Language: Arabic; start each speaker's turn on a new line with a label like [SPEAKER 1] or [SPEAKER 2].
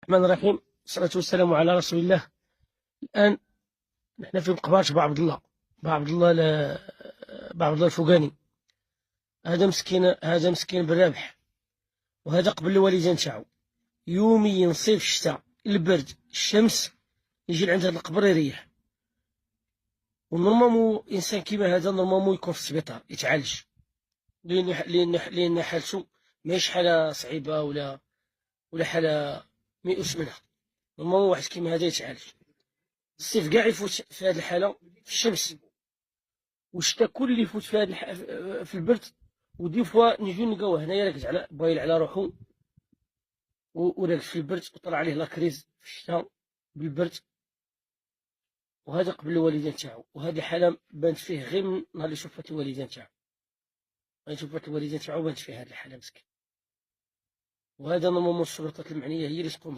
[SPEAKER 1] الرحمن الرحيم، والصلاة والسلام على رسول الله. الآن نحن في مقبرة با عبد الله، با عبد الله الفوقاني. هذا مسكين بالرابح، وهذا قبل الوالدين تاعو. يوميا صيف شتاء البرد الشمس يجي لعند هذا القبر يريح. ونورمالمون انسان كيما هذا نورمالمون يكون في السبيطار يتعالج، لان حالته ماهيش حالة صعيبة ولا حالة ميؤوس منها. نورمالمون واحد كيما هذا يتعالج. الصيف كاع يفوت في هذه الحالة في الشمس، والشتا كل يفوت في هذه في البرد. ودي فوا نجيو نلقاوه هنايا راكز على بايل على روحو وراكز في البرد، وطلع عليه لاكريز في الشتا بالبرد. وهذا قبل الوالدين تاعو، وهذه حالة بانت فيه غير من نهار اللي شوفت الوالدين تاعو. بانت فيه هذه الحالة مسكين. وهذا نورمالمون السلطات المعنية هي اللي تقوم